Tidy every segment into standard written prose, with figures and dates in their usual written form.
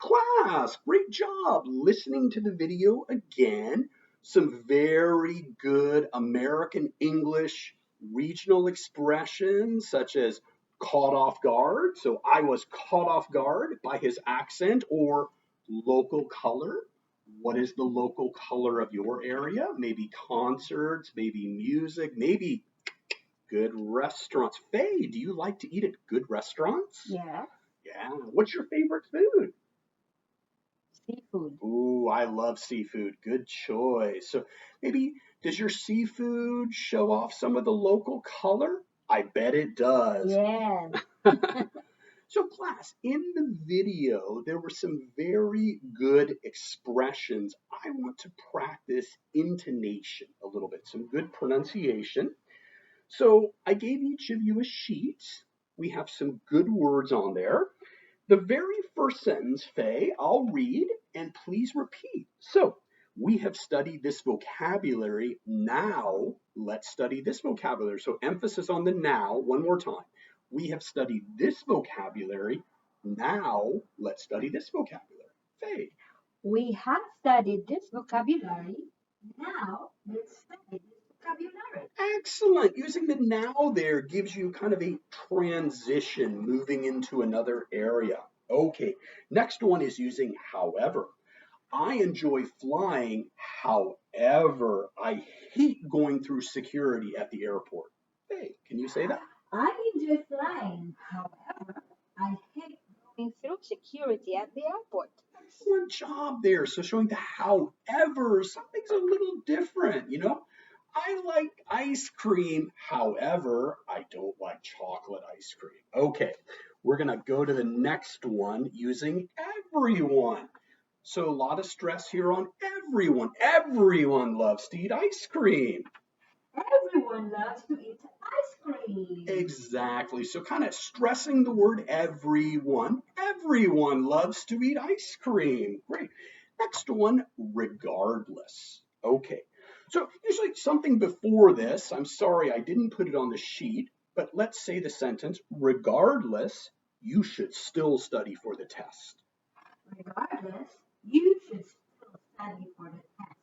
Class, great job listening to the video again. Some very good American English regional expressions such as caught off guard. So I was caught off guard by his accent, or local color. What is the local color of your area? Maybe concerts, maybe music, maybe good restaurants. Faye, do you like to eat at good restaurants? Yeah. Yeah. What's your favorite food? Seafood. Ooh, I love seafood. Good choice. So maybe does your seafood show off some of the local color? I bet it does. Yeah. So class, in the video, there were some very good expressions. I want to practice intonation a little bit, some good pronunciation. So I gave each of you a sheet. We have some good words on there. The very first sentence, Faye, I'll read and please repeat. So, we have studied this vocabulary. Now, let's study this vocabulary. So, emphasis on the now one more time. We have studied this vocabulary. Now, let's study this vocabulary. Faye. We have studied this vocabulary. Now, let's study this vocabulary. Excellent. Using the now there gives you kind of a transition moving into another area. Okay, next one is using however. I enjoy flying, however, I hate going through security at the airport. Hey, can you say that? I enjoy flying. However, I hate going through security at the airport. Excellent job there. So showing the however, something's a little different, you know? I like ice cream, however, I don't like chocolate ice cream. Okay, we're going to go to the next one using everyone. So a lot of stress here on everyone. Everyone loves to eat ice cream. Everyone loves to eat ice cream. Exactly. So kind of stressing the word everyone. Everyone loves to eat ice cream. Great. Next one, regardless. Okay. So usually something before this, I'm sorry I didn't put it on the sheet, but let's say the sentence, regardless, you should still study for the test. Regardless, you should still study for the test.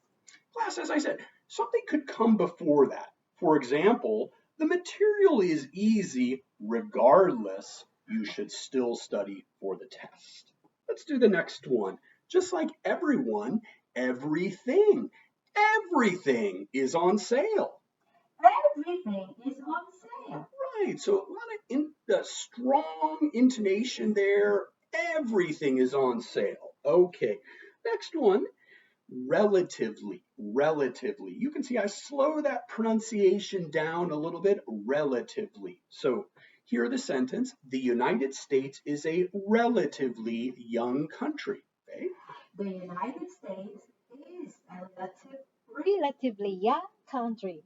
Class, as I said, something could come before that. For example, the material is easy, regardless, you should still study for the test. Let's do the next one. Just like everyone, everything. Everything is on sale. Everything is on sale. Right, so a lot of strong intonation there. Everything is on sale. Okay, next one, relatively. Relatively. You can see I slow that pronunciation down a little bit. Relatively. So here the sentence, the United States is a relatively young country. Okay? The United States is a relatively young country.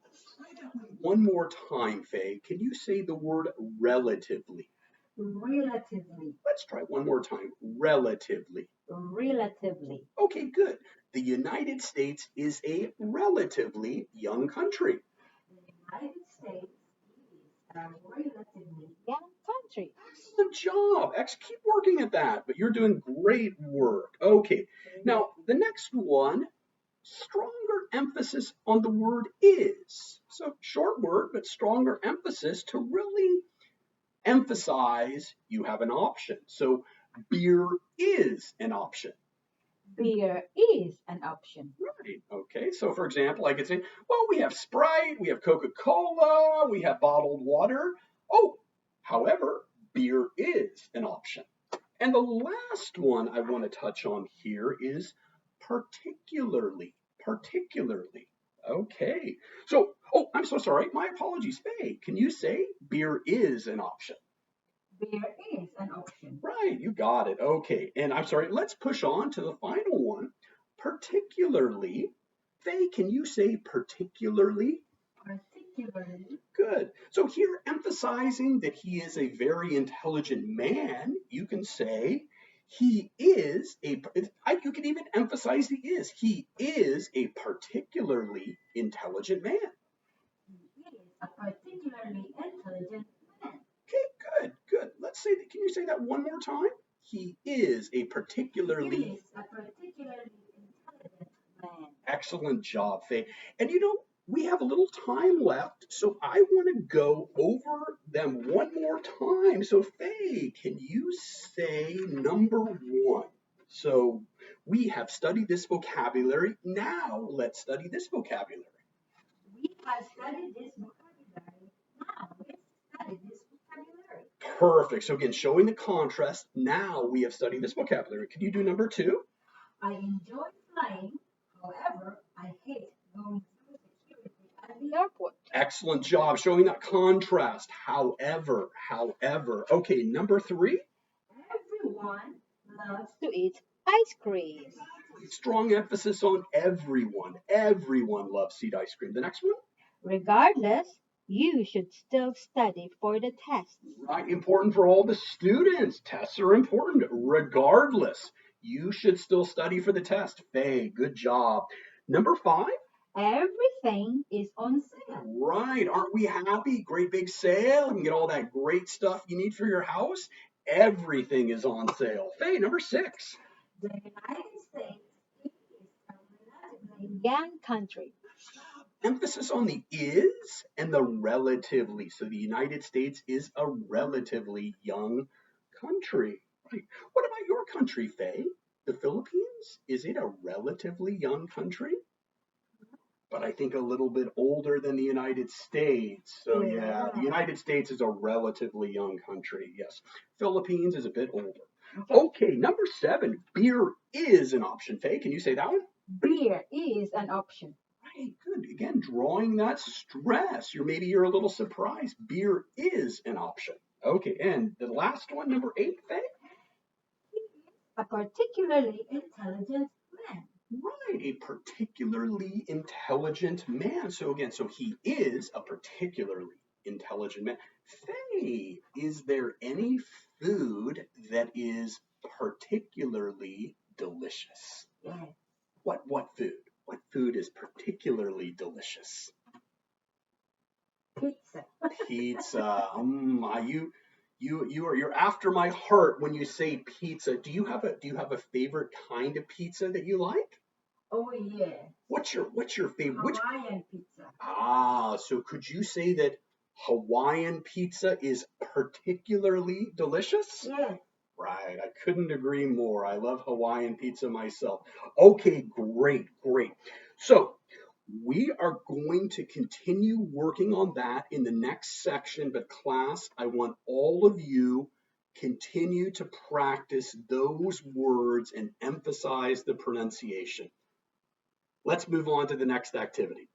One more time, Faye. Can you say the word relatively? Relatively. Let's try one more time. Relatively. Relatively. Okay, good. The United States is a relatively young country. The United States is a relatively young country. Excellent job. Keep working at that, but you're doing great work. Okay, now the next one, stronger emphasis on the word is. So short word, but stronger emphasis to really emphasize you have an option. So beer is an option. Beer is an option. Right. Okay. So for example, I could say, well, we have Sprite, we have Coca-Cola, we have bottled water. Oh, however, beer is an option. And the last one I want to touch on here is particularly. Particularly. Okay. So, oh, I'm so sorry. My apologies, Faye. Can you say beer is an option? Beer is an option. Right, you got it. Okay, and I'm sorry, let's push on to the final one. Particularly, Faye, can you say particularly? Particularly. Good. So here, emphasizing that he is a very intelligent man, you can say he is a, you can even emphasize the is. He is a particularly intelligent man. He is a particularly intelligent man. Okay, good, good. Let's say that, can you say that one more time? He is a He particularly is a particularly intelligent man. excellent job, Faye. And we have a little time left, so I want to go over them one more time. So, Faye, can you say number one? So, we have studied this vocabulary. Now, let's study this vocabulary. We have studied this vocabulary. Now let's study this vocabulary. Perfect. So, again, showing the contrast. Now we have studied this vocabulary. Can you do number two? I enjoy flying. However, I hate going through security at the airport. Excellent job showing that contrast. However. Okay, number three. Everyone loves to eat ice cream. Strong emphasis on everyone. Everyone loves to eat ice cream. The next one. Regardless, you should still study for the test. Right, important for all the students. Tests are important. Regardless, you should still study for the test. Faye, good job. Number five. Everything is on sale. Right, aren't we happy? Great big sale. You can get all that great stuff you need for your house. Everything is on sale. Faye, number six. The United States is a relatively young country. Emphasis on the is and the relatively. So the United States is a relatively young country. Right. What about your country, Faye? The Philippines? Is it a relatively young country? But I think a little bit older than the United States. So yeah, the United States is a relatively young country. Yes. Philippines is a bit older. Okay, number seven. Beer is an option. Faye, can you say that one? Beer is an option. Right, good. Again, drawing that stress. Maybe you're a little surprised. Beer is an option. Okay, and the last one, number eight, Faye? He is a particularly intelligent man. Right, a particularly intelligent man. So again, so he is a particularly intelligent man. Faye, is there any food that is particularly delicious? Yes. What food? What food is particularly delicious? Pizza. Pizza. You're after my heart when you say pizza. Do you have a favorite kind of pizza that you like? Oh yeah. What's your favorite? Hawaiian pizza. So could you say that Hawaiian pizza is particularly delicious? Yes. Right, I couldn't agree more. I love Hawaiian pizza myself. Okay, great. So we are going to continue working on that in the next section, but class, I want all of you continue to practice those words and emphasize the pronunciation. Let's move on to the next activity.